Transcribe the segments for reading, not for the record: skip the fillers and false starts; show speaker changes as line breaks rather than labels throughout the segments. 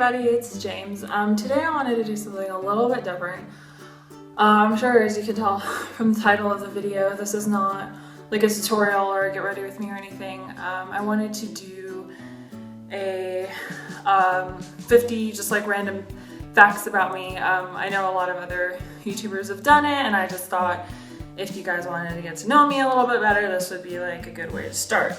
everybody, it's James. Today I wanted to do something a little bit different. I'm sure as you can tell from the title of the video, this is not like a tutorial or a get ready with me or anything. I wanted to do a 50 just like random facts about me. I know a lot of other YouTubers have done it, and I just thought if you guys wanted to get to know me a little bit better, this would be like a good way to start.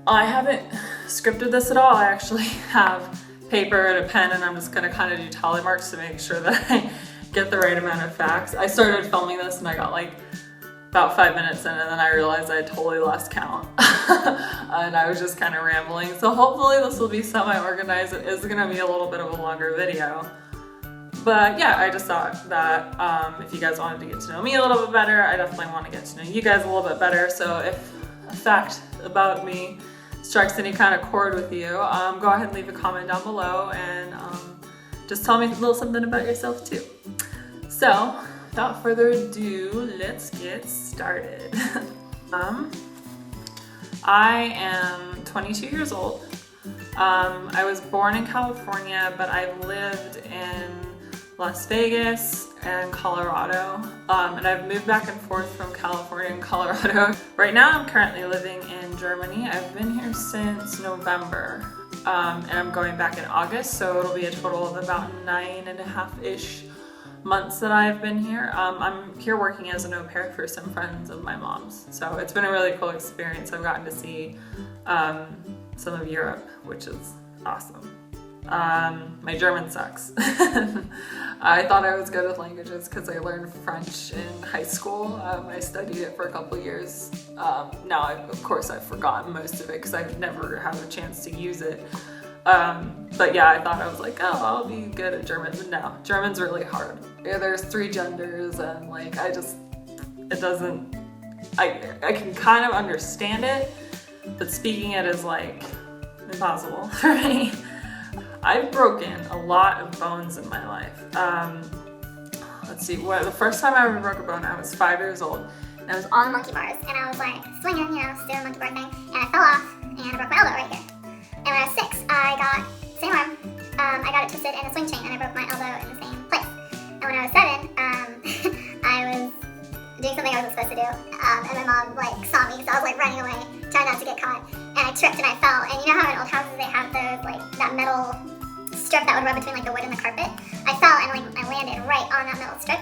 I haven't scripted this at all. I actually have paper and a pen, and I'm just gonna kind of do tally marks to make sure that I get the right amount of facts. I started filming this and I got like about 5 minutes in, and then I realized I totally lost count. And I was just kind of rambling. So hopefully this will be semi-organized. It is gonna be a little bit of a longer video. But yeah, I just thought that if you guys wanted to get to know me a little bit better, I definitely want to get to know you guys a little bit better. So if a fact about me strikes any kind of chord with you, go ahead and leave a comment down below, and just tell me a little something about yourself too. So without further ado, let's get started. I am 22 years old. I was born in California, but I've lived in Las Vegas and Colorado, and I've moved back and forth from California and Colorado. Right now I'm currently living in Germany. I've been here since November, and I'm going back in August, so it'll be a total of about 9.5-ish months that I've been here. I'm here working as an au pair for some friends of my mom's, so it's been a really cool experience. I've gotten to see some of Europe, which is awesome. My German sucks. I thought I was good with languages because I learned French in high school. I studied it for a couple years. Now, of course, I've forgotten most of it because I've never had a chance to use it. But yeah, I thought I was like, oh, I'll be good at German, but no, German's really hard. Yeah, there's 3 genders, and like, I can kind of understand it, but speaking it is like impossible for me. I've broken a lot of bones in my life. Let's see, the first time I ever broke a bone, I was 5 years old. And I was on monkey bars, and I was like swinging, just doing a monkey bar thing, and I fell off, and I broke my elbow right here. And when I was 6, I got, same arm, I got it twisted in a swing chain, and I broke my elbow in the same place. And when I was 7, I was doing something I wasn't supposed to do, and my mom like saw me, so I was like running away, trying not to get caught, and I tripped and I fell. And you know how in old houses they have those like that metal strip that would rub between like the wood and the carpet? I fell and like I landed right on that metal strip,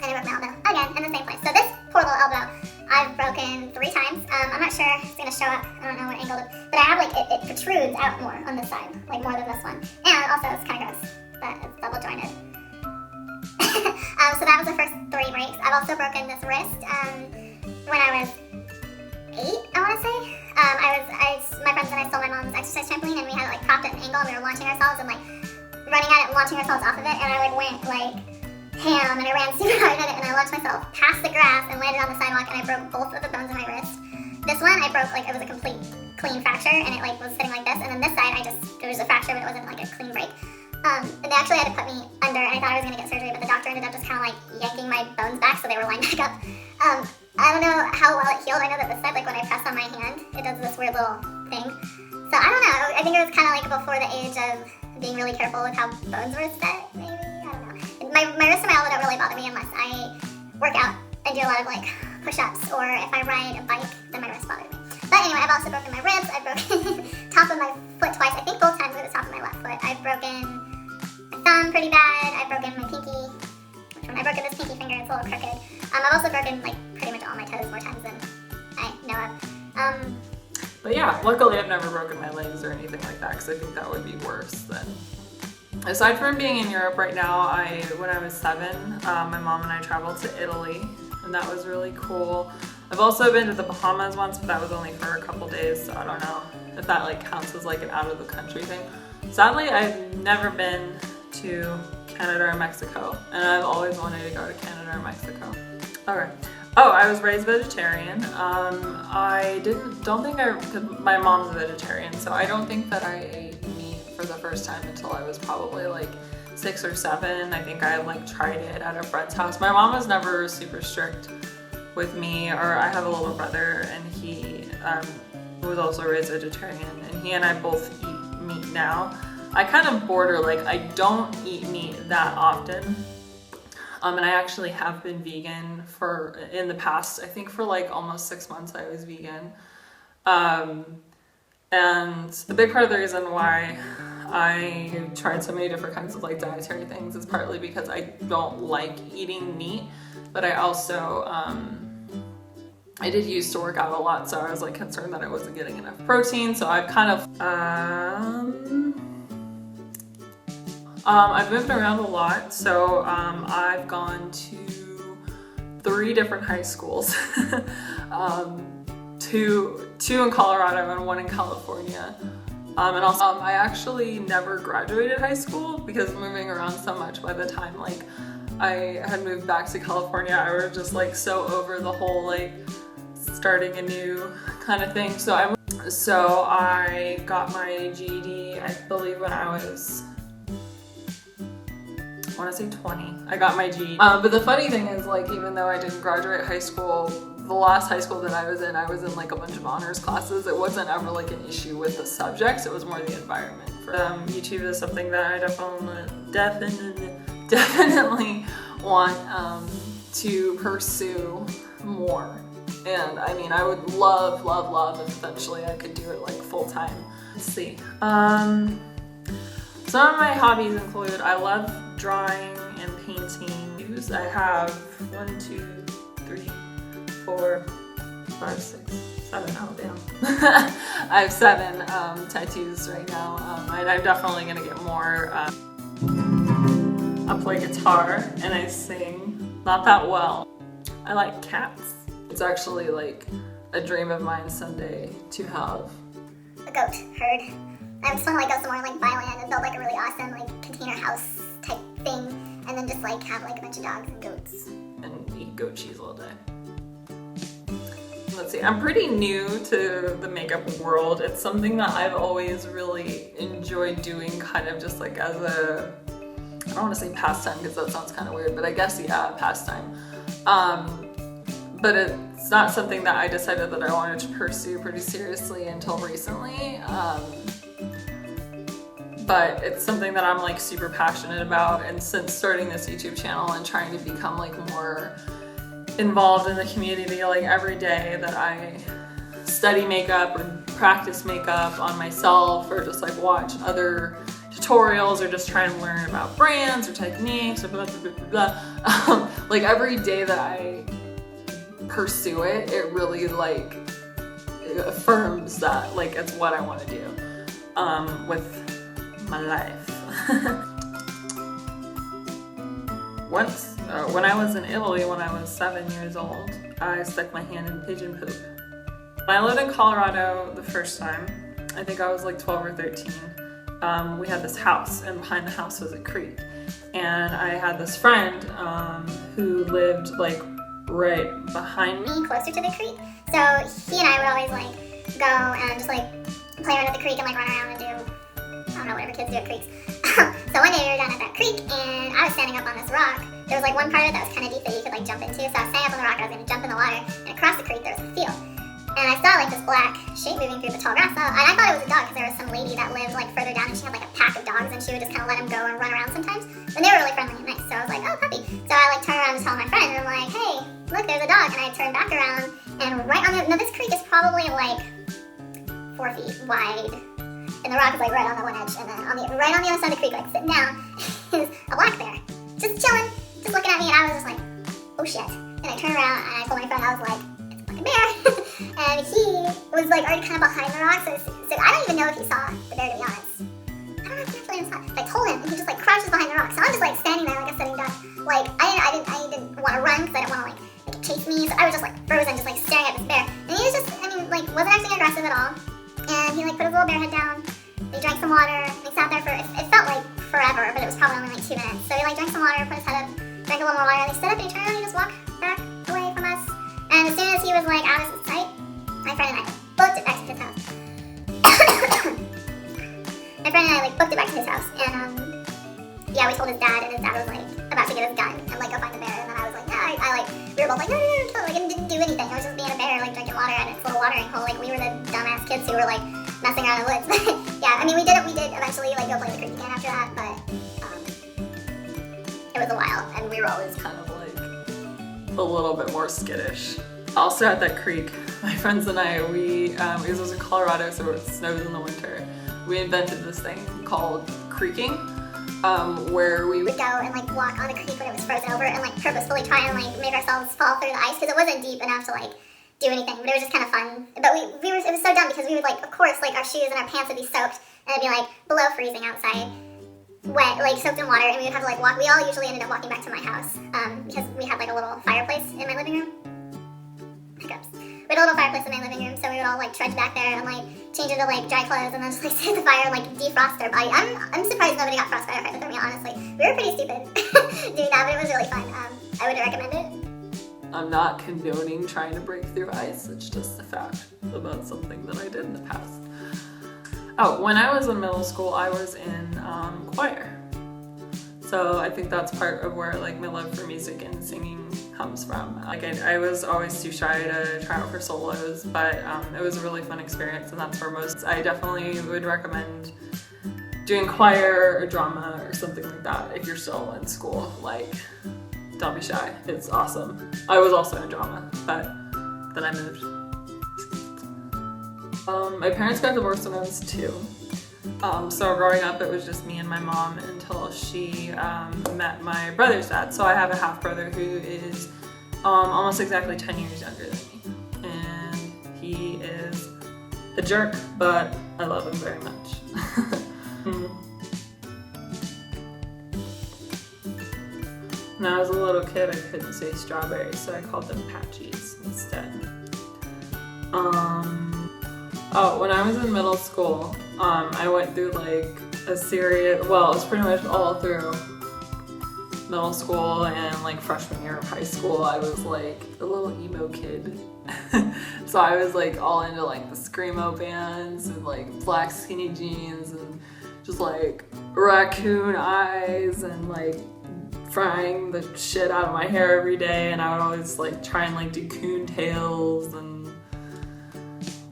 and I broke my elbow again in the same place. So this poor little elbow I've broken 3 times. I'm not sure if it's gonna show up. I don't know what angle it is, but I have like it protrudes out more on this side, like more than this one. And also it's kind of gross that it's double jointed. So that was the first 3 breaks. I've also broken this wrist when I was 8, I want to say. My friends and I stole my mom's exercise trampoline, and we had it like propped at an angle, and we were launching ourselves and like running at it and launching ourselves off of it, and I like went like ham, and I ran super hard at it, and I launched myself past the grass and landed on the sidewalk, and I broke both of the bones in my wrist. This one I broke like it was a complete clean fracture, and it like was sitting like this, and then this side there was a fracture, but it wasn't like a clean break. They actually had to put me under, and I thought I was gonna get surgery, but the doctor ended up just kind of like yanking my bones back so they were lined back up. I don't know how well it healed. I know that this side, like when I press on my hand, it does this weird little thing. So I don't know. I think it was kind of like before the age of being really careful with how bones were set, maybe. I don't know. My wrist and my elbow don't really bother me unless I work out and do a lot of like push-ups, or if I ride a bike, then my wrist bothers me. But anyway, I've also broken my ribs. I've broken top of my foot twice. I think both times with the top of my left foot. I've broken my thumb pretty bad. I've broken my pinky. I've broken this pinky finger. It's a little crooked. I've also broken like pretty much all my toes more times than I know of. But yeah, luckily I've never broken my legs or anything like that, because I think that would be worse than. Aside from being in Europe right now, when I was 7, my mom and I traveled to Italy, and that was really cool. I've also been to the Bahamas once, but that was only for a couple days, so I don't know if that like counts as like an out of the country thing. Sadly, I've never been to Canada or Mexico, and I've always wanted to go to Canada or Mexico. Okay. Oh, I was raised vegetarian. My mom's a vegetarian, so I don't think that I ate meat for the first time until I was probably like 6 or 7. I think I like tried it at a friend's house. My mom was never super strict with me, or I have a little brother, and he was also raised vegetarian, and he and I both eat meat now.
I kind of border, like I don't eat meat that often. And I actually have been vegan in the past, I think for like almost 6 months I was vegan. And the big part of the reason why I tried so many different kinds of like dietary things is partly because I don't like eating meat, but I also, I did used to work out a lot, so I was like concerned that I wasn't getting enough protein. So I've kind of, I've moved around a lot. So I've gone to 3 different high schools, two in Colorado and 1 in California. And also, I actually never graduated high school because moving around so much, by the time like I had moved back to California, I was just like so over the whole like starting a new kind of thing. So I got my GED, I believe when I was, I want to say 20. I got my GED. But the funny thing is, like, even though I didn't graduate high school, the last high school that I was in like a bunch of honors classes. It wasn't ever like an issue with the subjects, it was more the environment. YouTube is something that I definitely want to pursue more. And I mean, I would love if eventually I could do it like full time. Let's see. Some of my hobbies include, I love drawing and painting. I have 1, 2, 3, 4, 5, 6, 7, oh damn. I have 7 tattoos right now. I'm definitely gonna get more. I play guitar and I sing, not that well. I like cats. It's actually like a dream of mine someday to have
a goat herd. I just want to like go somewhere like Thailand and build like a really awesome like container house type thing, and then just like have like a bunch of dogs and goats.
And eat goat cheese all day. Let's see, I'm pretty new to the makeup world. It's something that I've always really enjoyed doing, kind of just like as a, I don't want to say pastime because that sounds kind of weird, but I guess yeah, pastime. But it's not something that I decided that I wanted to pursue pretty seriously until recently. But it's something that I'm like super passionate about, and since starting this YouTube channel and trying to become like more involved in the community, like every day that I study makeup or practice makeup on myself, or just like watch other tutorials, or just try and learn about brands or techniques or blah blah blah blah, blah. Like every day that I pursue it, it really like affirms that like it's what I want to do with my life. Once, when I was in Italy, when I was 7 years old, I stuck my hand in pigeon poop. When I lived in Colorado the first time, I think I was like 12 or 13, we had this house, and behind the house was a creek. And I had this friend who lived like right behind me,
closer to the creek. So he and I would always like go and just like play around at the creek and like run around and do, I don't know, whatever kids do at creeks. So one day we were down at that creek and I was standing up on this rock. There was like one part of it that was kind of deep that you could like jump into. So I was standing up on the rock and I was going to jump in the water, and across the creek there was a field. And I saw like this black shape moving through the tall grass. And I thought it was a dog because there was some lady that lived like further down and she had like a pack of dogs and she would just kind of let them go and run around sometimes. And they were really friendly and nice. So I was like, oh, puppy. So I like turned around to tell my friend and I'm like, hey, look, there's a dog. And I turned back around and right on the, now this creek is probably like 4 feet wide. And the rock is like right on the one edge. And then right on the other side of the creek, like sitting down, is a black bear. Just chilling, just looking at me, and I was just like, oh shit. And I turned around and I told my friend, I was like, it's a fucking bear. And he was like already kind of behind the rock, so I don't even know if he saw the bear, to be honest. I don't know if he actually saw it. But I told him, and he just like crouches behind the rock. So I'm just like standing there like a sitting duck. Like I didn't want to run because I didn't want to like make it chase me. So I was just like frozen, just like staring at this bear. And he was just, I mean, like wasn't acting aggressive at all. And he like put his little bear head down. He drank some water. And he sat there for, it felt like forever, but it was probably only like 2 minutes. So he like drank some water, put his head up, drank a little more water, and he stood up and he turned around and he just walked back away from us. And as soon as he was like out of sight, my friend and I booked it back to his house. My friend and I like booked it back to his house, and yeah, we told his dad, and his dad was like about to get his gun and like go find the bear, and then I was like, no, I like, we were both like, no, like it didn't do anything. I was just being a bear, like drinking water at its little watering hole. Like we were the dumbass kids who were like messing around in the woods. Yeah, I mean, we did eventually like go play the creek again after that, but it was a while, and we were always
kind of like a little bit more skittish. Also at that creek, my friends and I, because it was in Colorado, so it snows in the winter, we invented this thing called creeking, where we
would go and like walk on the creek when it was frozen over and like purposefully try and like make ourselves fall through the ice because it wasn't deep enough to like do anything, but it was just kind of fun. But it was so dumb because we would like, of course, like our shoes and our pants would be soaked and it'd be like below freezing outside, wet, like soaked in water, and we would have to like walk. We all usually ended up walking back to my house because we had like a little fireplace in my living room. Hiccups. We had a little fireplace in my living room, so we would all like trudge back there and like change into like dry clothes and then just like sit at the fire and like defrost our body. I'm surprised nobody got frostbite or hypothermia, honestly. We were pretty stupid doing that, but it was really fun. I would recommend it.
I'm not condoning trying to break through ice, it's just a fact about something that I did in the past. Oh, when I was in middle school, I was in choir. So I think that's part of where like my love for music and singing comes from. Like I was always too shy to try out for solos, but it was a really fun experience, and that's where I definitely would recommend doing choir or drama or something like that if you're still in school. Like, don't be shy, it's awesome. I was also in drama, but then I moved. My parents got divorced when I was 2. So growing up, it was just me and my mom until she met my brother's dad. So I have a half brother who is almost exactly 10 years younger than me. And he is a jerk, but I love him very much. When I was a little kid, I couldn't say strawberries, so I called them patchies instead. Oh, when I was in middle school, I went through like a series, well, it was pretty much all through middle school and like freshman year of high school. I was like a little emo kid. So I was like all into like the screamo bands and like black skinny jeans and just like raccoon eyes and like frying the shit out of my hair every day, and I would always like try and like do coon tails and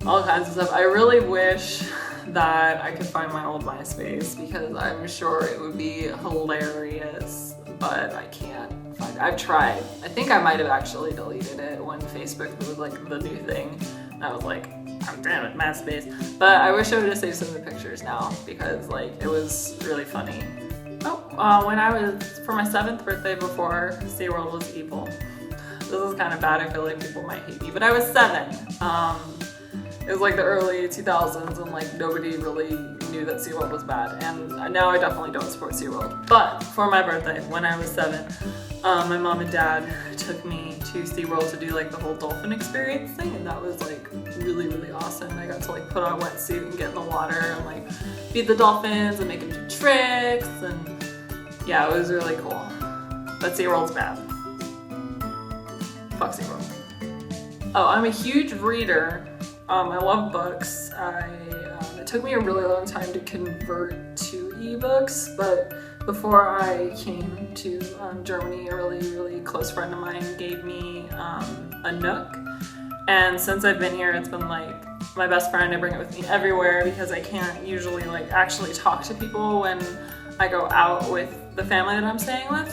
all kinds of stuff. I really wish that I could find my old MySpace because I'm sure it would be hilarious, but I can't find it. I've tried. I think I might have actually deleted it when Facebook was like the new thing. And I was like, oh damn it, MySpace. But I wish I would have saved some of the pictures now because like it was really funny. Oh, when I was, for my 7th birthday before SeaWorld was evil. This is kind of bad, I feel like people might hate me, but I was 7. It was like the early 2000s and like nobody really knew that SeaWorld was bad, and now I definitely don't support SeaWorld. But for my birthday, when I was 7, my mom and dad took me to SeaWorld to do like the whole dolphin experience thing, and that was like really, really awesome. I got to like put on a wetsuit and get in the water and like feed the dolphins and make them do tricks, and yeah, it was really cool. But SeaWorld's bad. Fuck SeaWorld. Oh, I'm a huge reader. I love books. It took me a really long time to convert to ebooks, but before I came to Germany, a really, really close friend of mine gave me a Nook. And since I've been here, it's been like my best friend. I bring it with me everywhere because I can't usually like actually talk to people when I go out with the family that I'm staying with.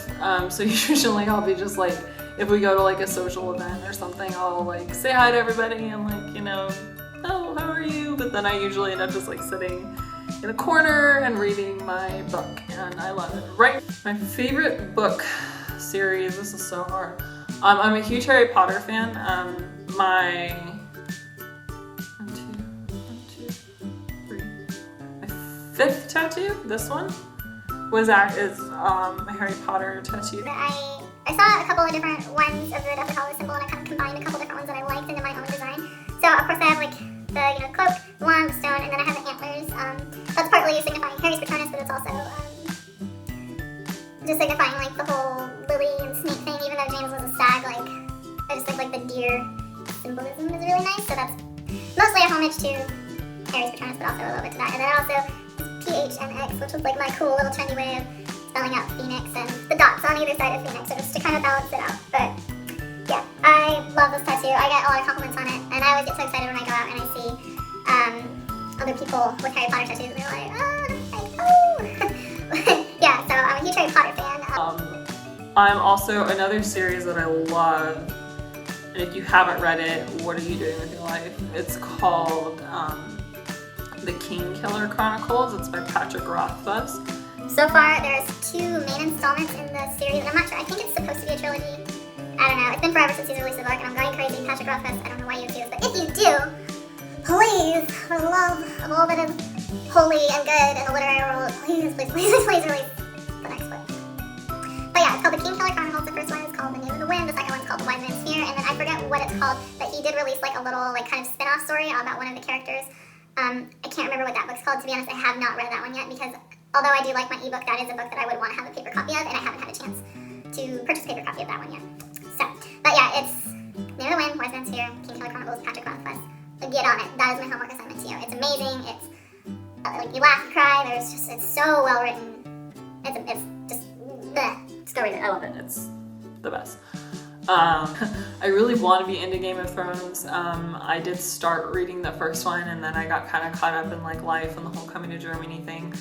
So usually I'll be just like, if we go to like a social event or something, I'll like say hi to everybody and like, you know, oh, how are you? But then I usually end up just like sitting in a corner and reading my book, and I love it. Right, my favorite book series, this is so hard. I'm a huge Harry Potter fan. My fifth tattoo, this one, is a Harry Potter tattoo.
I saw a couple of different ones of the Deathly Hallows symbol, and I kind of combined a couple different ones that I liked into my own design. So of course I have like the cloak, the wand, the stone, and then I have the antlers. That's partly signifying Harry's Patronus, but it's also just signifying like the whole lily and snake thing. Even though James was a stag, like I just think like the deer symbolism is really nice. So that's mostly a homage to Harry's Patronus, but also a little bit to that. And then also PH and X, which was like my cool little trendy way of spelling out Phoenix, and the dots on either side of Phoenix, so just to kind of balance it out. But yeah, I love this tattoo. I get a lot of compliments on it, and I always get so excited when I go out and I see other people with Harry Potter tattoos, and they're like, oh. Yeah, so I'm a huge Harry Potter fan.
I'm also another series that I love, and if you haven't read it, what are you doing with your life? It's called The Kingkiller Chronicles. It's by Patrick Rothfuss.
So far, there's 2 main installments in the series, and I'm not sure. I think it's supposed to be a trilogy. I don't know. It's been forever since he's released the book, and I'm going crazy. Patrick Rothfuss, I don't know why you do this, but if you do, please, for the love of all that is holy and good in the literary world, please release the next book. But yeah, it's called The Kingkiller Chronicles. The first one is called The Name of the Wind. The second one's called The Wise Man's Fear, and then I forget what it's called, but he did release like a little like kind of spin-off story about one of the characters. I can't remember what that book's called. To be honest, I have not read that one yet because although I do like my ebook, that is a book that I would want to have a paper copy of, and I haven't had a chance to purchase a paper copy of that one yet. So, but yeah, it's Name of the Wind, Wise Man's Fear, Kingkiller Chronicles, Patrick Rothfuss. Get on it. That is my homework assignment to you. It's amazing. It's like you laugh, you cry. It's so well written. It's just go read it. I love it.
It's the best. I really want to be into Game of Thrones. I did start reading the first one, and then I got kind of caught up in like life and the whole coming to Germany thing.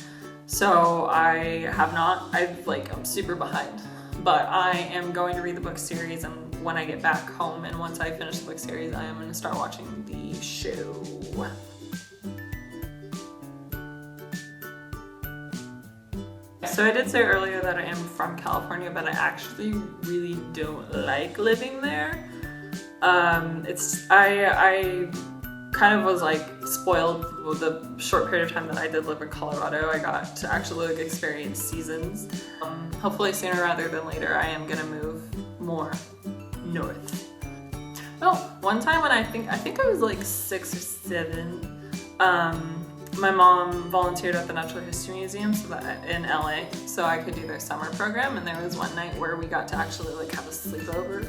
So I have not. I'm super behind. But I am going to read the book series, and when I get back home and once I finish the book series, I am going to start watching the show. So I did say earlier that I am from California, but I actually really don't like living there. I kind of was like spoiled with the short period of time that I did live in Colorado. I got to actually like experience seasons. Hopefully sooner rather than later, I am gonna move more north. Oh, one time when I think I was like 6 or 7, my mom volunteered at the Natural History Museum in LA so I could do their summer program, and there was one night where we got to actually like have a sleepover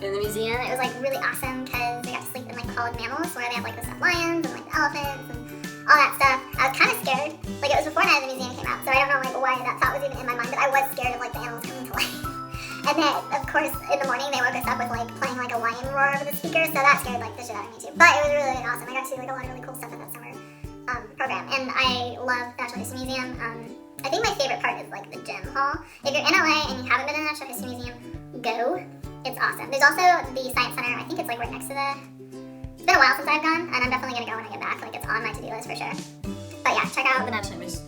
in the museum.
It was like really awesome because we got to sleep in like Hall of Mammals where they have like the stuffed lions and like the elephants and all that stuff. I was kind of scared. Like it was before Night of the Museum came out, so I don't know like why that thought was even in my mind, but I was scared of like the animals coming to life. And then of course in the morning they woke us up with like playing like a lion roar over the speaker, so that scared like the shit out of me too. But it was really, really awesome. I got to see like a lot of really cool stuff at that summer program, and I love the Natural History Museum. I think my favorite part is like the gym hall. If you're in LA and you haven't been to the Natural History Museum, go. It's awesome. There's also the Science Center. I think it's like right next to it's been a while since I've gone, and I'm definitely gonna go when I get back. Like it's on my to-do list for sure. But yeah, check out the Natural History.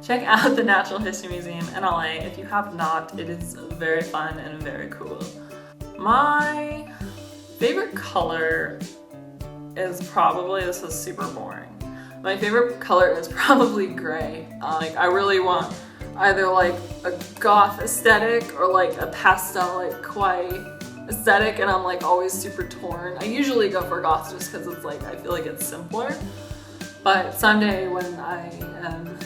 Check out the Natural History Museum in LA. If you have not, it is very fun and very cool. My favorite color is probably, this is super boring. My favorite color is probably gray. Like I really want either like a goth aesthetic or like a pastel like kawaii aesthetic, and I'm like always super torn. I usually go for goth just because it's like I feel like it's simpler. But someday when I am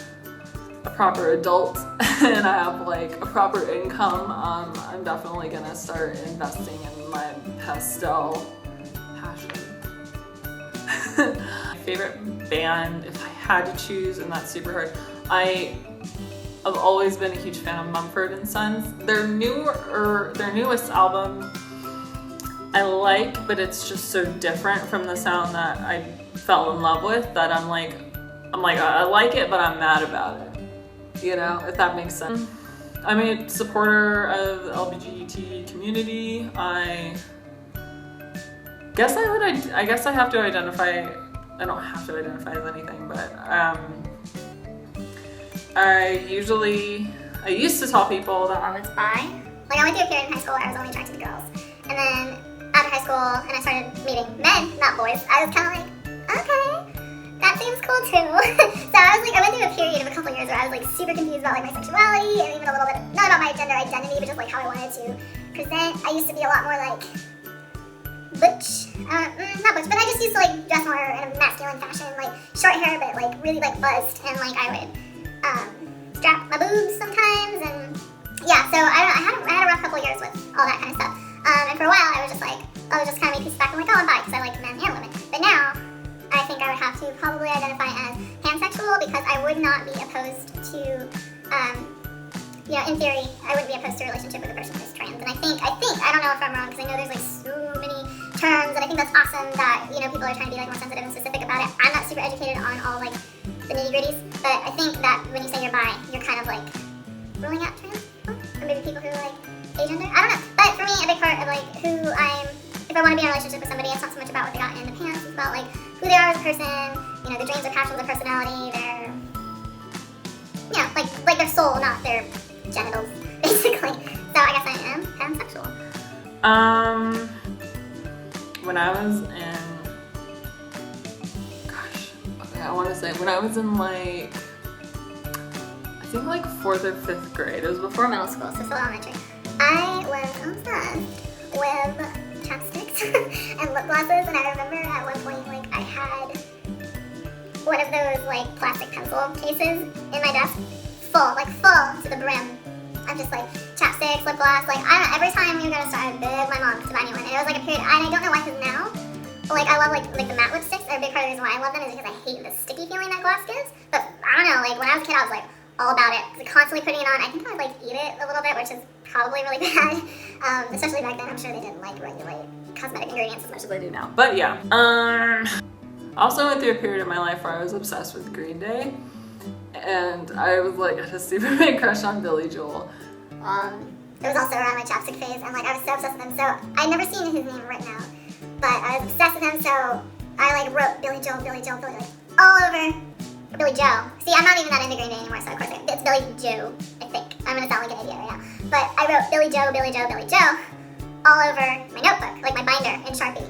a proper adult and I have like a proper income, I'm definitely gonna start investing in my pastel passion. My favorite band, if I had to choose, and that's super hard, I've always been a huge fan of Mumford & Sons. Their newest album I like, but it's just so different from the sound that I fell in love with that I'm like I like it, but I'm mad about it. You know, if that makes sense. I'm a supporter of the LGBT community. I guess I have to identify. I don't have to identify as anything, but I used to tell people that I was bi.
Like I went through a period in high school where I was only attracted to girls, and then after high school, and I started meeting men, not boys, I was kind of like, okay, that seems cool too. So I went through a period of a couple years where I was like super confused about like my sexuality and even a little bit, not about my gender identity, but just like how I wanted to present. I used to be a lot more like butch, not butch, but I just used to like dress more in a masculine fashion, like short hair, but like really like buzzed, and like I would strap my boobs sometimes, and yeah, so I had a rough couple years with all that kind of stuff. And for a while, I was just kind of making back. I'm like, oh, I'm bi because I like men and women. But now, I think I would have to probably identify as pansexual because I would not be opposed to, in theory, I wouldn't be opposed to a relationship with a person who's trans. And I think, I don't know if I'm wrong because I know there's like so many terms, and I think that's awesome that, people are trying to be like more sensitive and specific about it. I'm not super educated on learn all like the nitty gritties. But I think that when you say you're bi, you're kind of like ruling out trans people, or maybe people who are like agender. I don't know. But for me, a big part of like who I'm, if I want to be in a relationship with somebody, it's not so much about what they got in the pants. It's about like who they are as a person. You know, their dreams, their passions, their personality, their, you know, like their soul, not their genitals, basically. So I guess I am pansexual.
When I was in, gosh, okay, I want to say when I was in like, I think like 4th or 5th grade. It was before middle school,
So still elementary. I was obsessed with chapsticks and lip glosses, and I remember at one point, like, I had one of those like plastic pencil cases in my desk, full to the brim. I'm just like chapsticks, lip gloss, like I don't know. Every time we were gonna start, I would beg my mom to buy me one, and it was like a period. And I don't know why, because now, like I love like the matte lipsticks. Are a big part of the reason why I love them is because I hate the sticky feeling that gloss gives. But I don't know, like when I was a kid, I was like all about it, constantly putting it on. I think I would like eat it a little bit, which is probably really bad. Especially back then, I'm sure they didn't like regulate cosmetic ingredients as much as they do now.
but yeah. Also went through a period of my life where I was obsessed with Green Day, and I was like had a super big crush on Billy Joel.
It was also around my chapstick phase, and like I was so obsessed with him. So I'd never seen his name written out, but I was obsessed with him. So I like wrote Billy Joel, like all over. Or Billy Joe. See, I'm not even that into Green Day anymore, so of course it's Billy Joe. I think I'm gonna sound like an idiot right now, but I wrote Billy Joe all over my notebook, like my binder in Sharpie,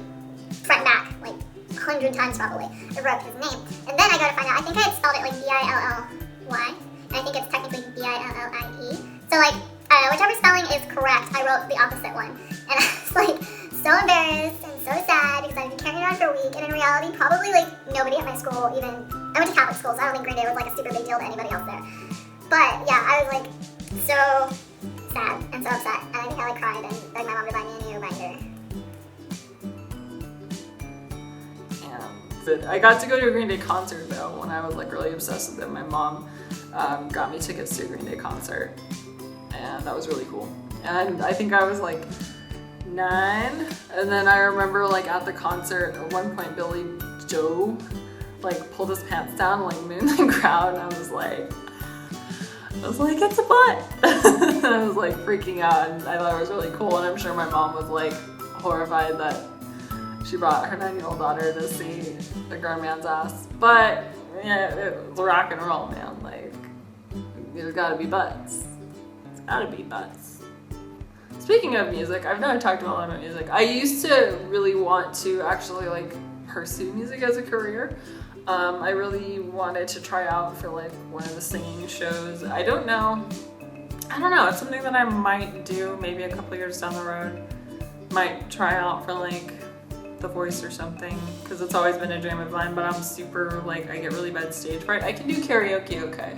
front and back, like 100 times probably. I wrote his name, and then I go to find out. I think I had spelled it like B-I-L-L-Y, and I think it's technically B-I-L-L-I-E. So like, I don't know, whichever spelling is correct, I wrote the opposite one. And I was like so embarrassed and so sad because I'd been carrying it on for a week, and in reality, probably like nobody at my school even, I went to Catholic school, so I don't think Green Day was like a super big deal to anybody else there. But yeah, I was like so sad and so upset, and I think I like cried and begged my mom to buy me a new binder.
And I got to go to a Green Day concert though when I was like really obsessed with them. My mom got me tickets to a Green Day concert, and that was really cool. And I think I was like 9, and then I remember like at the concert at one point Billy Joe like pulled his pants down, like moved the crowd, and I was like it's a butt. I was like freaking out, and I thought it was really cool, and I'm sure my mom was like horrified that she brought her 9-year-old daughter to see a grown man's ass. But yeah, it was rock and roll, man. Like there's gotta be butts. It's gotta be butts. Speaking of music, I've never talked about a lot of music. I used to really want to actually like pursue music as a career. I really wanted to try out for like one of the singing shows. I don't know. It's something that I might do maybe a couple years down the road. Might try out for like The Voice or something, because it's always been a dream of mine, but I'm super like, I get really bad stage fright. I can do karaoke okay.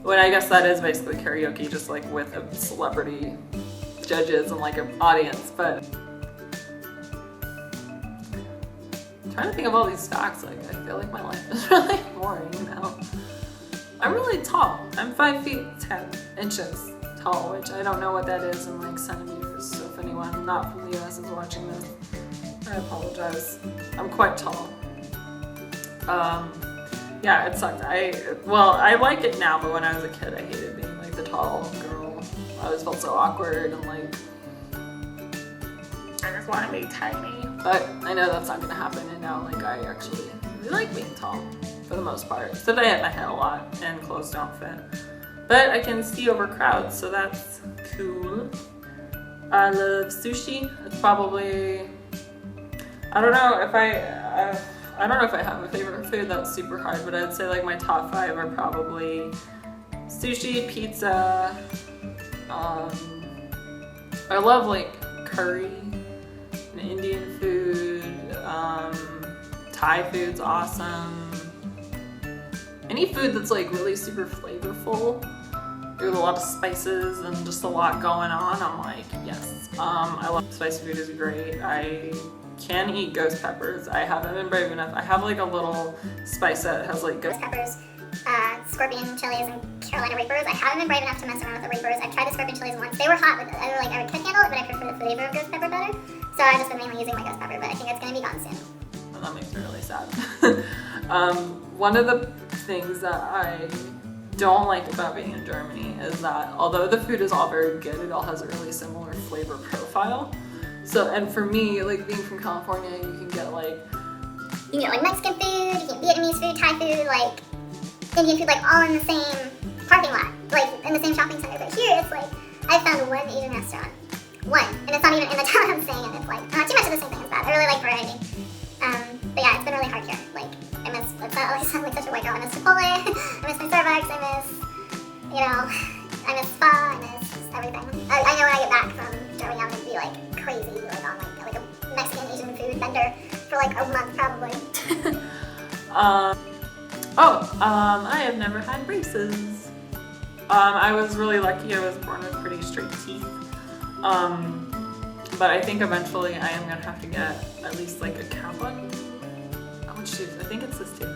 When I guess that is basically karaoke, just like with a celebrity judges and like an audience, but I'm trying to think of all these facts. Like I feel like my life is really boring now. I'm really tall. I'm 5 feet 10 inches tall, which I don't know what that is in like centimeters. So if anyone not from the US is watching this, I apologize. I'm quite tall. Yeah, it sucked. I like it now, but when I was a kid, I hated being like the tall girl. I always felt so awkward and like I just want to be tiny. But I know that's not gonna happen, and now like I actually really like being tall for the most part. Except I hit my head a lot and clothes don't fit. But I can see over crowds, so that's cool. I love sushi. It's probably, I don't know if I have a favorite food. That's super hard, but I'd say like my top 5 are probably sushi, pizza. I love like curry and Indian food. Thai food's awesome. Any food that's like really super flavorful. There's a lot of spices and just a lot going on. I'm like, yes. I love spicy food is great. I can eat ghost peppers. I haven't been brave enough. I have like a little spice that has like ghost
peppers, scorpion chilies, and Carolina Reapers. I haven't been brave enough to mess around with the Reapers. I've tried the scorpion chilies once. They were hot, but I could handle it, but I prefer the flavor of ghost pepper better. So I've just been mainly using my ghost pepper, but I think it's gonna be gone soon.
Well, that makes me really sad. One of the things that I don't like about being in Germany is that although the food is all very good, it all has a really similar flavor profile. So, and for me, like being from California, you can get like
Mexican food, you can Vietnamese food, Thai food, like Indian food, like all in the same parking lot, like in the same shopping center. But here it's like, I found one Asian restaurant. One. And it's not even in the town I'm staying in. It's like, too much of the same thing is bad. I really like variety. But yeah, it's been really hard here. Like, I miss, it's not like I sound like such a white girl. I miss Chipotle, I miss my Starbucks, I miss, I miss spa, I miss everything. I know when I get back from Germany, I'm gonna be like crazy, like on like a Mexican Asian food bender for like a month probably.
I have never had braces. I was really lucky. I was born with pretty straight teeth. But I think eventually I am gonna have to get at least like a cap one. Which tooth? I think it's this tooth.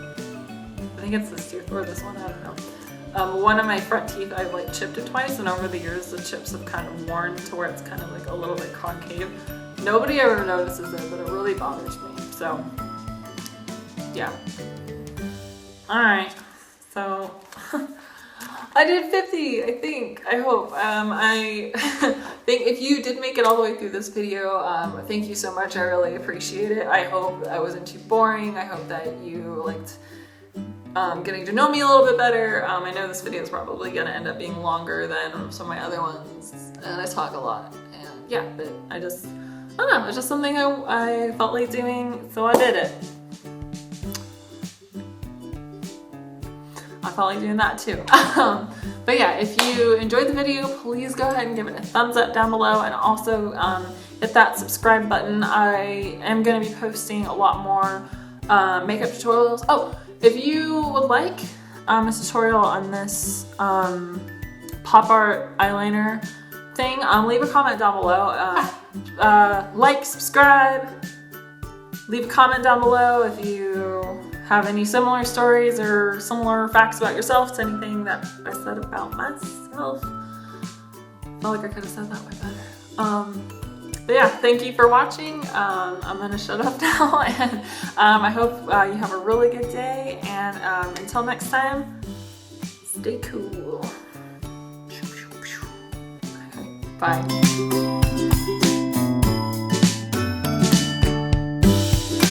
I think it's this tooth or this one, I don't know. One of my front teeth, I've like chipped it twice, and over the years the chips have kind of worn to where it's kind of like a little bit concave. Nobody ever notices it, but it really bothers me. So, yeah. Alright, so I did 50, I think, I hope. I think if you did make it all the way through this video, thank you so much, I really appreciate it. I hope I wasn't too boring. I hope that you liked getting to know me a little bit better. I know this video is probably going to end up being longer than some of my other ones, and I talk a lot, and yeah, but I don't know, it's just something I felt like doing, so I did it. I felt like doing that too. But yeah, if you enjoyed the video, please go ahead and give it a thumbs up down below, and also hit that subscribe button. I am going to be posting a lot more makeup tutorials. Oh, if you would like a tutorial on this pop art eyeliner thing, leave a comment down below. Like, subscribe, leave a comment down below if you have any similar stories or similar facts about yourself to anything that I said about myself. I feel like I could have said that way better. But yeah, thank you for watching. I'm gonna shut up now, and I hope you have a really good day, and until next time, stay cool. Bye.